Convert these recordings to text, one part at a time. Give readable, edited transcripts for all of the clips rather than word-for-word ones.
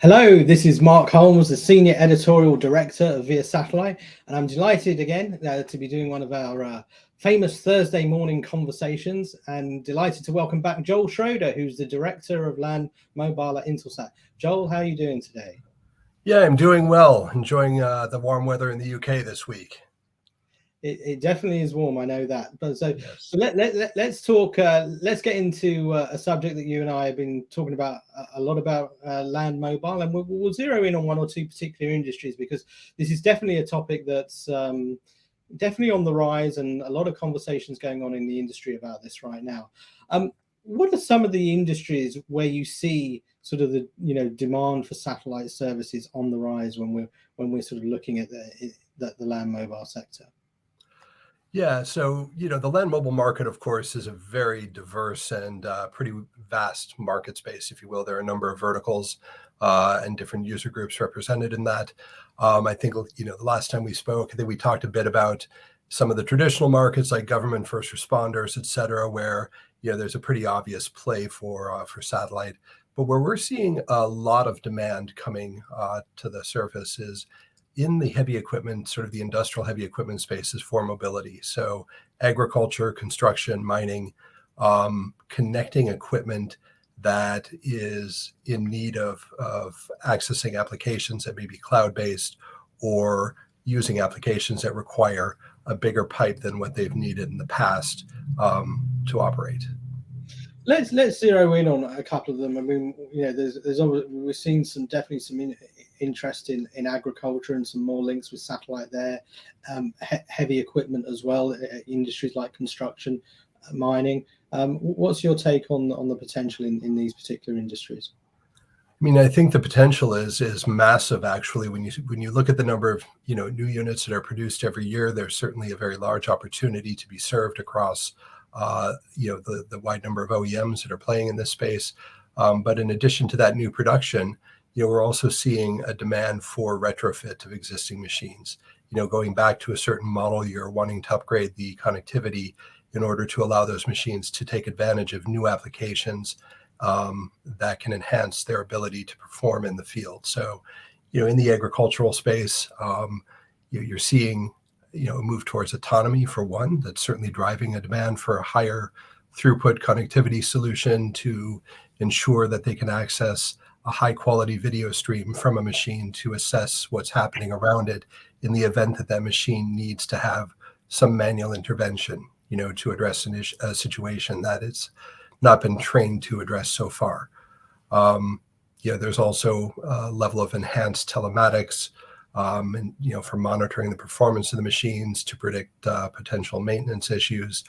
Hello, this is Mark Holmes, the Senior Editorial Director of Via Satellite, and I'm delighted again to be doing one of our famous Thursday morning conversations, and delighted to welcome back Joel Schroeder, who's the Director of Land Mobile at Intelsat. Joel, how are you doing today? Yeah, I'm doing well, enjoying the warm weather in the UK this week. It definitely is warm, I know that. But so Yes. let's talk. Let's get into a subject that you and I have been talking about a lot about land mobile, and we'll zero in on one or two particular industries because this is definitely a topic that's definitely on the rise, and a lot of conversations going on in the industry about this right now. What are some of the industries where you see sort of the demand for satellite services on the rise when we're sort of looking at the land mobile sector? Yeah, so the land mobile market, of course, is a very diverse and pretty vast market space, if you will. There are a number of verticals and different user groups represented in that. I think the last time we spoke, I think we talked a bit about some of the traditional markets like government, first responders, et cetera, where there's a pretty obvious play for satellite. But where we're seeing a lot of demand coming to the surface is in the heavy equipment, sort of the industrial heavy equipment spaces for mobility. So agriculture, construction, mining, connecting equipment that is in need of accessing applications that may be cloud-based or using applications that require a bigger pipe than what they've needed in the past to operate. Let's zero in on a couple of them. I mean, there's we're seeing definitely some interest in agriculture and some more links with satellite there. Heavy equipment as well, industries like construction, mining. What's your take on the potential in these particular industries? I mean, I think the potential is massive. Actually, when you look at the number of new units that are produced every year, there's certainly a very large opportunity to be served across the wide number of OEMs that are playing in this space. But in addition to that new production, we're also seeing a demand for retrofit of existing machines. Going back to a certain model year, wanting to upgrade the connectivity in order to allow those machines to take advantage of new applications that can enhance their ability to perform in the field. So, in the agricultural space, you're seeing a move towards autonomy for one. That's certainly driving a demand for a higher throughput connectivity solution to ensure that they can access a high quality video stream from a machine to assess what's happening around it in the event that that machine needs to have some manual intervention, to address a situation that it's not been trained to address so far. There's also a level of enhanced telematics, and for monitoring the performance of the machines to predict potential maintenance issues,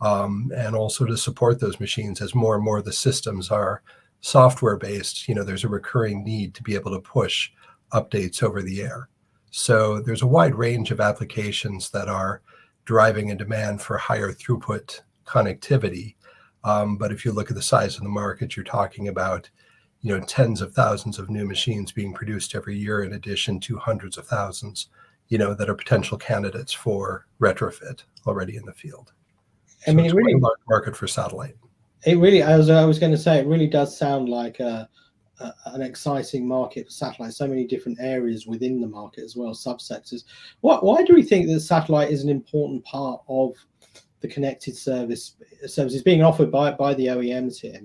and also to support those machines as more and more of the systems are software based. There's a recurring need to be able to push updates over the air. So there's a wide range of applications that are driving a demand for higher throughput connectivity. But if you look at the size of the market, you're talking about tens of thousands of new machines being produced every year, in addition to hundreds of thousands, that are potential candidates for retrofit already in the field. I mean, it's quite a large market for satellite. It really, I was going to say, it really does sound like an exciting market for satellite. So many different areas within the market as well, subsectors. Why do we think that satellite is an important part of the connected services being offered by the OEMs here?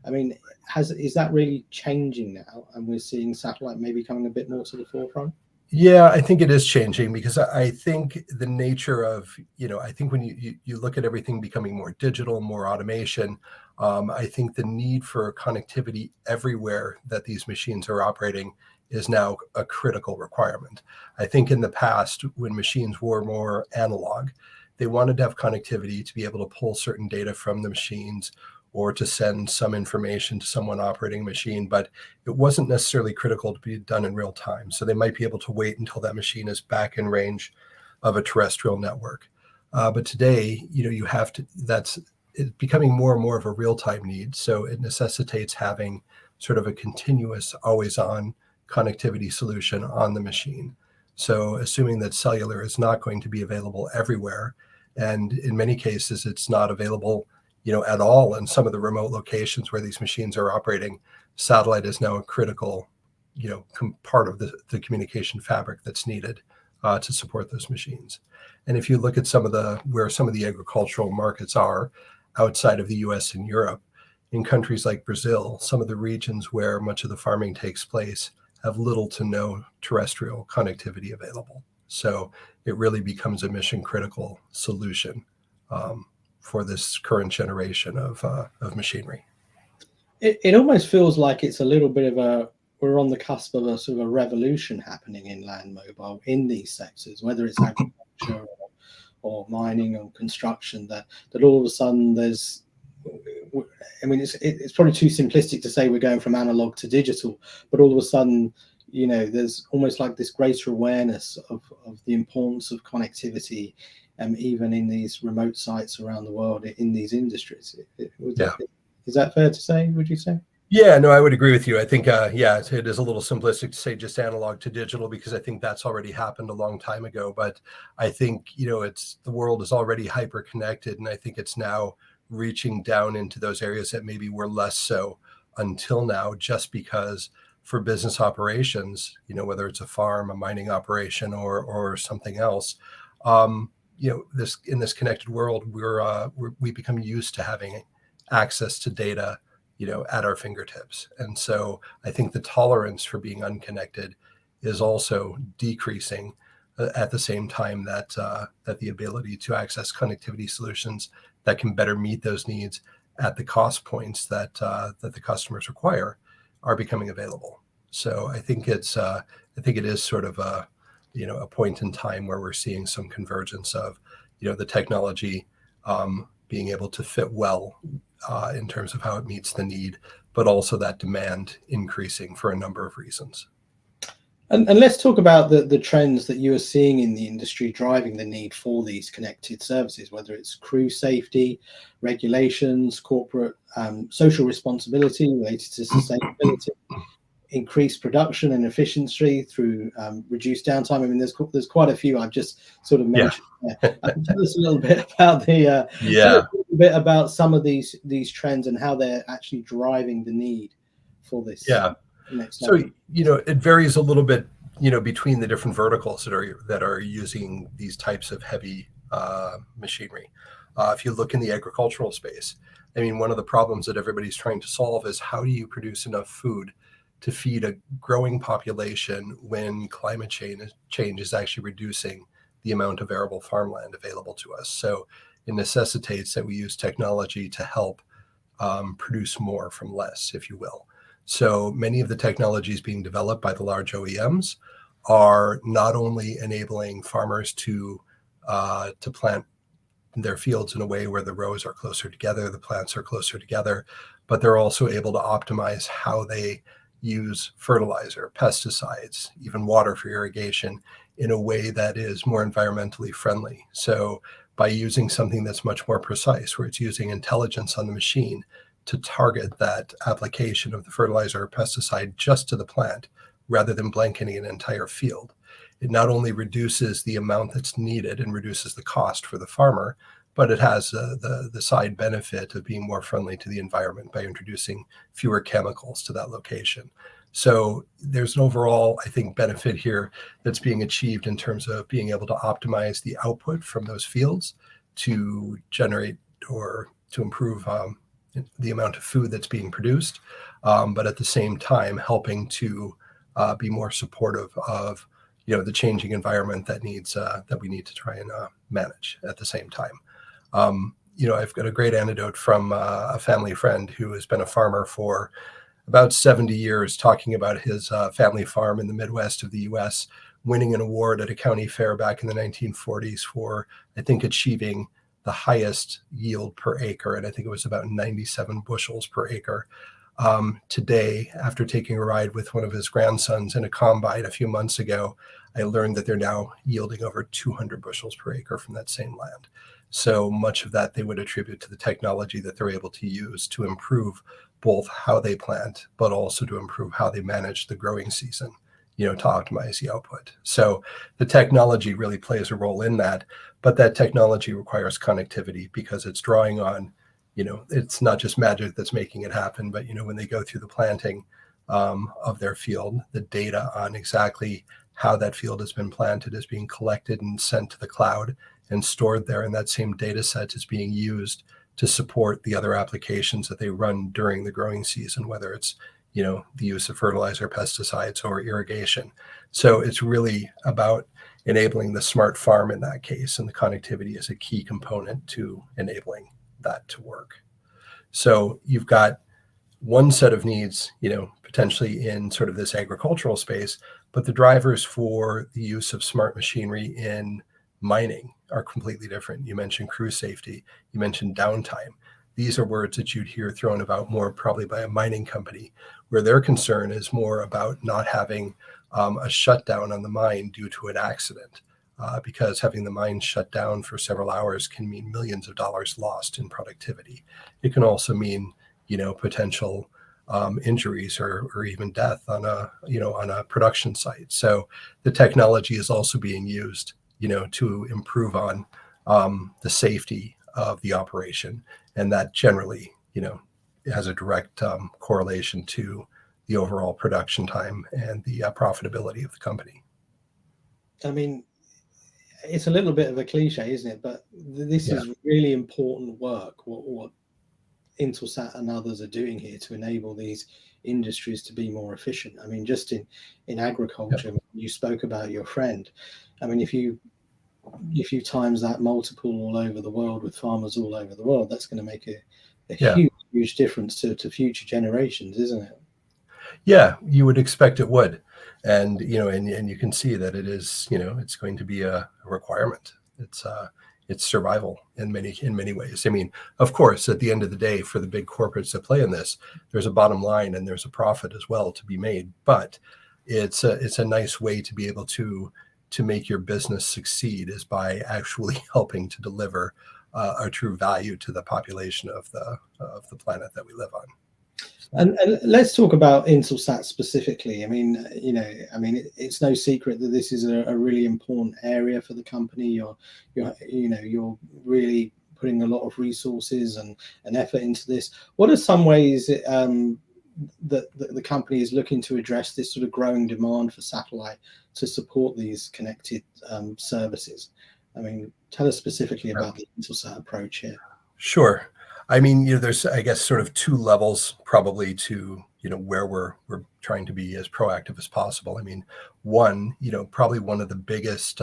I mean, is that really changing now, and we're seeing satellite maybe coming a bit more to the forefront? Yeah, I think it is changing because I think the nature of, I think when you look at everything becoming more digital, more automation, I think the need for connectivity everywhere that these machines are operating is now a critical requirement. I think in the past, when machines were more analog, they wanted to have connectivity to be able to pull certain data from the machines or to send some information to someone operating a machine, but it wasn't necessarily critical to be done in real time. So they might be able to wait until that machine is back in range of a terrestrial network. But today, it's becoming more and more of a real-time need. So it necessitates having sort of a continuous, always-on connectivity solution on the machine. So assuming that cellular is not going to be available everywhere, and in many cases, it's not available at all in some of the remote locations where these machines are operating, satellite is now a critical part of the communication fabric that's needed to support those machines. And if you look at where some of the agricultural markets are outside of the US and Europe, in countries like Brazil, some of the regions where much of the farming takes place have little to no terrestrial connectivity available. So it really becomes a mission critical solution for this current generation of machinery. It almost feels like it's a little bit of we're on the cusp of a sort of a revolution happening in land mobile in these sectors, whether it's agriculture or mining or construction, that all of a sudden there's, I mean, it's probably too simplistic to say we're going from analog to digital, but all of a sudden, there's almost like this greater awareness of the importance of connectivity, even in these remote sites around the world in these industries. Is that fair to say, would you say? Yeah, no, I would agree with you. I think, it is a little simplistic to say just analog to digital, because I think that's already happened a long time ago. But I think, the world is already hyper connected, and I think it's now reaching down into those areas that maybe were less so until now, just because for business operations, whether it's a farm, a mining operation, or something else, in this connected world, we become used to having access to data at our fingertips. And so I think the tolerance for being unconnected is also decreasing at the same time that the ability to access connectivity solutions that can better meet those needs at the cost points that the customers require are becoming available. So I think it is sort of a point in time where we're seeing some convergence of the technology being able to fit well in terms of how it meets the need, but also that demand increasing for a number of reasons. And let's talk about the trends that you are seeing in the industry driving the need for these connected services, whether it's crew safety, regulations, corporate social responsibility related to sustainability, increased production and efficiency through reduced downtime. I mean, there's quite a few I've just sort of mentioned. Tell us a little bit about about some of these trends and how they're actually driving the need for this. Next level. So it varies a little bit between the different verticals that are using these types of heavy machinery. If you look in the agricultural space, I mean, one of the problems that everybody's trying to solve is how do you produce enough food to feed a growing population when climate change is actually reducing the amount of arable farmland available to us. So it necessitates that we use technology to help produce more from less, if you will. So many of the technologies being developed by the large OEMs are not only enabling farmers to plant their fields in a way where the rows are closer together, the plants are closer together, but they're also able to optimize how they use fertilizer, pesticides, even water for irrigation in a way that is more environmentally friendly. So by using something that's much more precise, where it's using intelligence on the machine to target that application of the fertilizer or pesticide just to the plant rather than blanketing an entire field, it not only reduces the amount that's needed and reduces the cost for the farmer, but it has the side benefit of being more friendly to the environment by introducing fewer chemicals to that location. So there's an overall, I think, benefit here that's being achieved in terms of being able to optimize the output from those fields to generate or to improve the amount of food that's being produced, but at the same time helping to be more supportive of the changing environment that we need to try and manage at the same time. I've got a great anecdote from a family friend who has been a farmer for about 70 years, talking about his family farm in the Midwest of the US, winning an award at a county fair back in the 1940s for, I think, achieving the highest yield per acre. And I think it was about 97 bushels per acre. Today, after taking a ride with one of his grandsons in a combine a few months ago, I learned that they're now yielding over 200 bushels per acre from that same land. So much of that they would attribute to the technology that they're able to use to improve both how they plant, but also to improve how they manage the growing season, to optimize the output. So the technology really plays a role in that, but that technology requires connectivity because it's drawing on, it's not just magic that's making it happen, but when they go through the planting, of their field. The data on exactly how that field has been planted is being collected and sent to the cloud and stored there, and that same data set is being used to support the other applications that they run during the growing season, whether it's the use of fertilizer, pesticides, or irrigation. So it's really about enabling the smart farm in that case, and the connectivity is a key component to enabling that to work. So you've got one set of needs, potentially in sort of this agricultural space, but the drivers for the use of smart machinery in mining are completely different. You mentioned crew safety, you mentioned downtime. These are words that you'd hear thrown about more probably by a mining company, where their concern is more about not having a shutdown on the mine due to an accident, because having the mine shut down for several hours can mean millions of dollars lost in productivity. It can also mean, potential injuries or even death on a production site. So the technology is also being used, to improve on the safety of the operation, and that generally, has a direct correlation to the overall production time and the profitability of the company. I mean, it's a little bit of a cliche, isn't it? But this is really important work, what Intelsat and others are doing here to enable these industries to be more efficient. I mean, just in agriculture, you spoke about your friend. I mean, if you times that multiple all over the world with farmers all over the world, that's going to make a huge difference to future generations, isn't it? Yeah, you would expect it would. And, and you can see that it is, it's going to be a requirement. It's survival in many ways. I mean, of course, at the end of the day, for the big corporates that play in this, there's a bottom line and there's a profit as well to be made. But it's a nice way to be able to make your business succeed, is by actually helping to deliver a true value to the population of the planet that we live on. And let's talk about Intelsat specifically. I mean, it's no secret that this is a really important area for the company. You're really putting a lot of resources and effort into this. What are some ways that the company is looking to address this sort of growing demand for satellite to support these connected services? I mean, tell us specifically about the Intelsat approach here. Sure. I mean, there's, I guess, sort of two levels probably to, where we're trying to be as proactive as possible. I mean, one, probably one of the biggest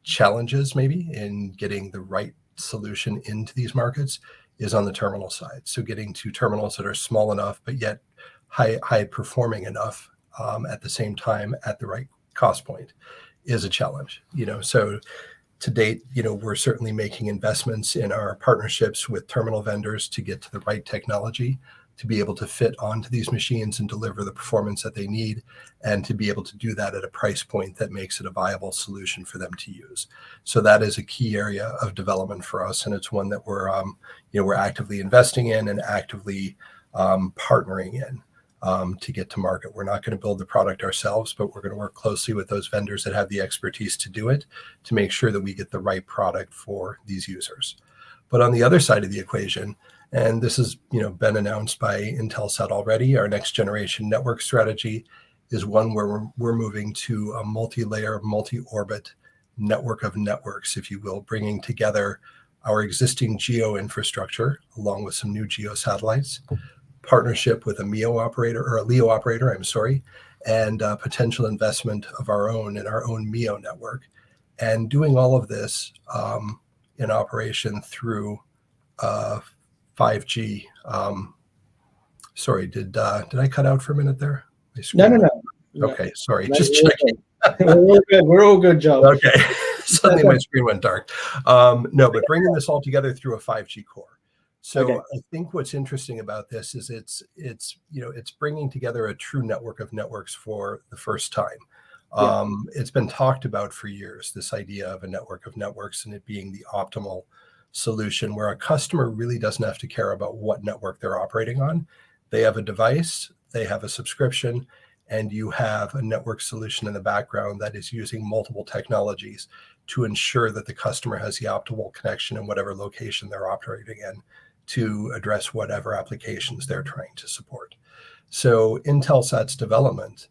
challenges maybe in getting the right solution into these markets is on the terminal side. So getting to terminals that are small enough, but yet high performing enough at the same time at the right cost point is a challenge. So to date, we're certainly making investments in our partnerships with terminal vendors to get to the right technology, to be able to fit onto these machines and deliver the performance that they need, and to be able to do that at a price point that makes it a viable solution for them to use. So that is a key area of development for us, and it's one that we're actively investing in and actively partnering in. To get to market. We're not going to build the product ourselves, but we're going to work closely with those vendors that have the expertise to do it, to make sure that we get the right product for these users. But on the other side of the equation, and this has been announced by Intelsat already, our next generation network strategy is one where we're moving to a multi-layer, multi-orbit network of networks, if you will, bringing together our existing geo infrastructure along with some new geo satellites, partnership with a MEO operator or a LEO operator, and potential investment of our own in our own MEO network, and doing all of this in operation through 5G. Sorry, did I cut out for a minute there? No. Okay, sorry, No, just checking. We're all good, Joe. Okay, suddenly my screen went dark. No, but bringing this all together through a 5G core. So okay. I think what's interesting about this is it's bringing together a true network of networks for the first time. It's been talked about for years, this idea of a network of networks and it being the optimal solution where a customer really doesn't have to care about what network they're operating on. They have a device, they have a subscription, and you have a network solution in the background that is using multiple technologies to ensure that the customer has the optimal connection in whatever location they're operating in to address whatever applications they're trying to support. So Intelsat's development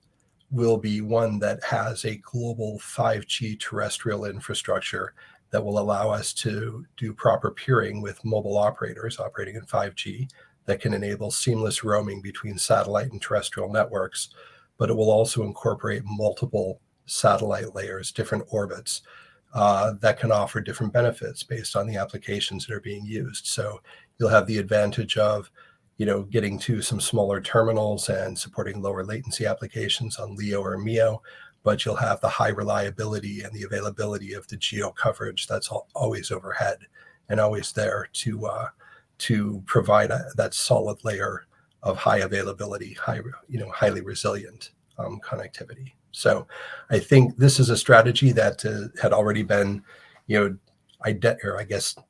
will be one that has a global 5G terrestrial infrastructure that will allow us to do proper peering with mobile operators operating in 5G that can enable seamless roaming between satellite and terrestrial networks, but it will also incorporate multiple satellite layers, different orbits that can offer different benefits based on the applications that are being used. So you'll have the advantage of getting to some smaller terminals and supporting lower latency applications on LEO or MEO, but you'll have the high reliability and the availability of the geo coverage that's always overhead and always there to provide that solid layer of high availability, highly resilient connectivity. So I think this is a strategy that had already been,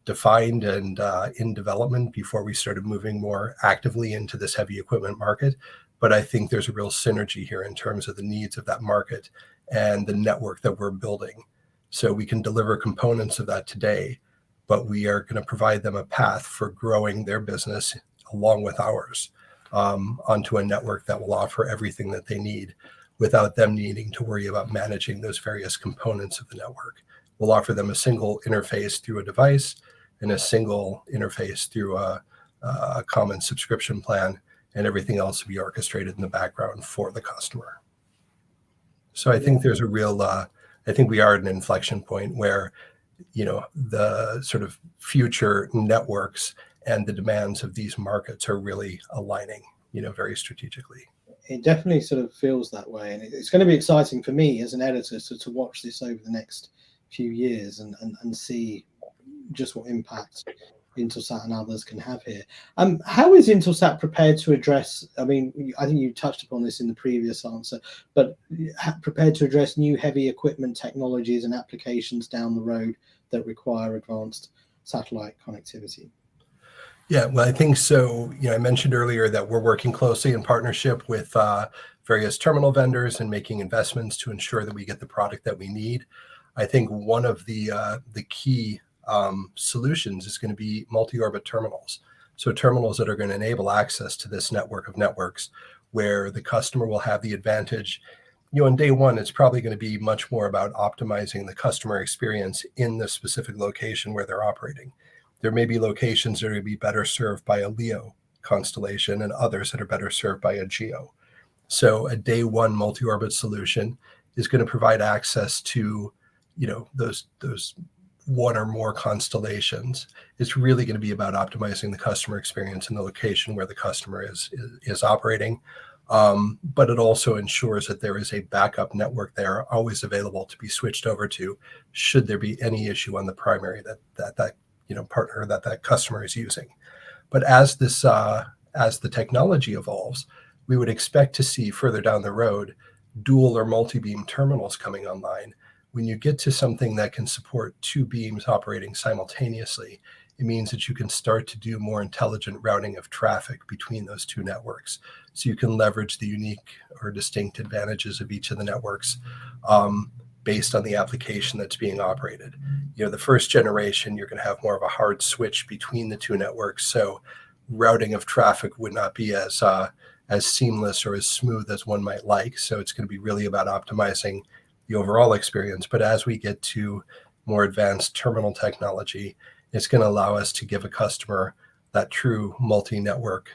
defined and in development before we started moving more actively into this heavy equipment market. But I think there's a real synergy here in terms of the needs of that market and the network that we're building. So we can deliver components of that today, but we are going to provide them a path for growing their business along with ours onto a network that will offer everything that they need without them needing to worry about managing those various components of the network. We'll offer them a single interface through a device and a single interface through a common subscription plan, and everything else will be orchestrated in the background for the customer. So I think there's a real, I think we are at an inflection point where, the sort of future networks and the demands of these markets are really aligning, very strategically. It definitely sort of feels that way. And it's going to be exciting for me as an editor to watch this over the next few years and see just what impact Intelsat and others can have here. How is Intelsat prepared to address, I mean, I think you touched upon this in the previous answer, but prepared to address new heavy equipment technologies and applications down the road that require advanced satellite connectivity? Yeah, well, I think so. I mentioned earlier that we're working closely in partnership with various terminal vendors and making investments to ensure that we get the product that we need. I think one of the key solutions is going to be multi-orbit terminals. So terminals that are going to enable access to this network of networks where the customer will have the advantage. On day one, it's probably going to be much more about optimizing the customer experience in the specific location where they're operating. There may be locations that are going to be better served by a LEO constellation and others that are better served by a GEO. So a day one multi-orbit solution is going to provide access to, those one or more constellations. It's really going to be about optimizing the customer experience in the location where the customer is operating. But it also ensures that there is a backup network there always available to be switched over to should there be any issue on the primary that partner that customer is using. But as the technology evolves, we would expect to see further down the road dual or multi-beam terminals coming online. When you get to something that can support two beams operating simultaneously, it means that you can start to do more intelligent routing of traffic between those two networks. So you can leverage the unique or distinct advantages of each of the networks based on the application that's being operated. The first generation, you're going to have more of a hard switch between the two networks. So routing of traffic would not be as seamless or as smooth as one might like. So it's going to be really about optimizing the overall experience. But as we get to more advanced terminal technology, it's going to allow us to give a customer that true multi-network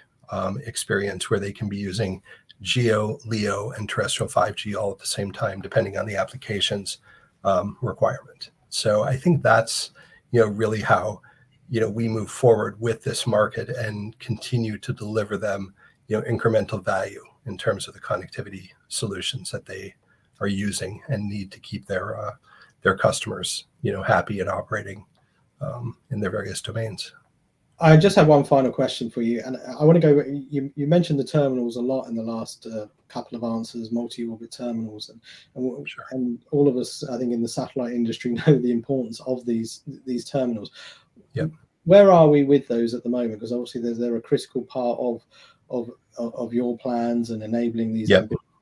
experience where they can be using GEO, LEO, and terrestrial 5G all at the same time, depending on the application's requirement. So I think that's really how we move forward with this market and continue to deliver them incremental value in terms of the connectivity solutions that they are using and need to keep their customers happy and operating in their various domains. I just have one final question for you, and I want to go. You mentioned the terminals a lot in the last couple of answers, multi-orbit terminals, Sure. and all of us, I think, in the satellite industry know the importance of these terminals. Yep. Where are we with those at the moment? Because obviously they're a critical part of your plans and enabling these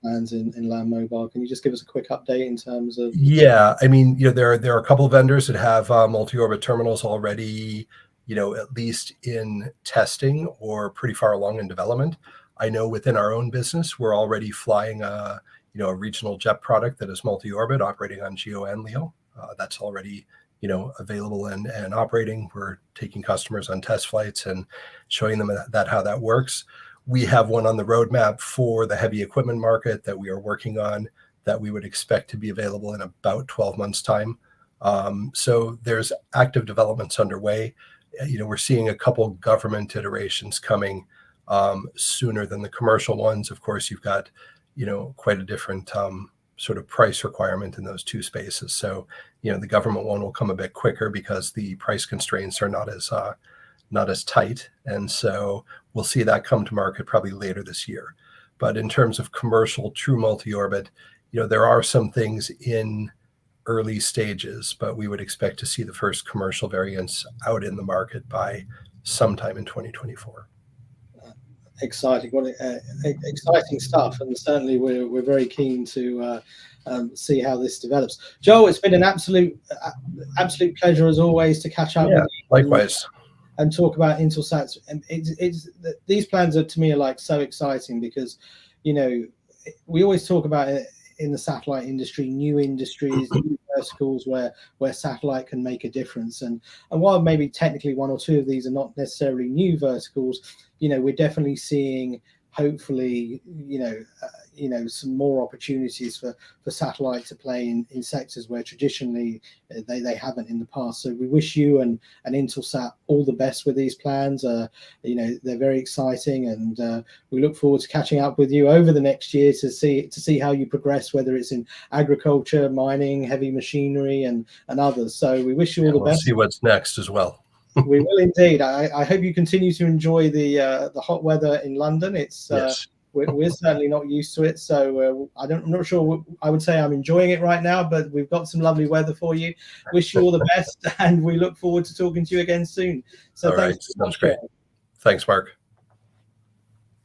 plans in land mobile. Can you just give us a quick update in terms of? Yeah, I mean, there are a couple of vendors that have multi-orbit terminals already, at least in testing or pretty far along in development. I know within our own business, we're already flying a regional jet product that is multi-orbit, operating on GEO and LEO. That's already available and operating. We're taking customers on test flights and showing them how that works. We have one on the roadmap for the heavy equipment market that we are working on, that we would expect to be available in about 12 months' time. So there's active developments underway. We're seeing a couple government iterations coming sooner than the commercial ones. Of course, you've got quite a different sort of price requirement in those two spaces. So the government one will come a bit quicker because the price constraints are not as tight, and so we'll see that come to market probably later this year. But in terms of commercial true multi-orbit, there are some things in early stages, but we would expect to see the first commercial variants out in the market by sometime in 2024. Exciting, exciting stuff, and certainly we're very keen to see how this develops. Joel, it's been an absolute pleasure as always to catch up with you. Likewise. And talk about Intelsat. And these plans to me are like so exciting because we always talk about it in the satellite industry, new industries, new verticals where satellite can make a difference. And while maybe technically one or two of these are not necessarily new verticals, we're definitely seeing hopefully some more opportunities for satellite to play in sectors where traditionally they haven't in the past. So we wish you and Intelsat all the best with these plans. They're very exciting, and we look forward to catching up with you over the next year to see how you progress, whether it's in agriculture, mining, heavy machinery, and others. So we wish you all the best. We'll see what's next as well. We will indeed. I hope you continue to enjoy the hot weather in London. It's yes. We're certainly not used to it, so I'm not sure. I would say I'm enjoying it right now, but we've got some lovely weather for you. Wish you all the best, and we look forward to talking to you again soon. So all right, sounds great. Thanks, Mark.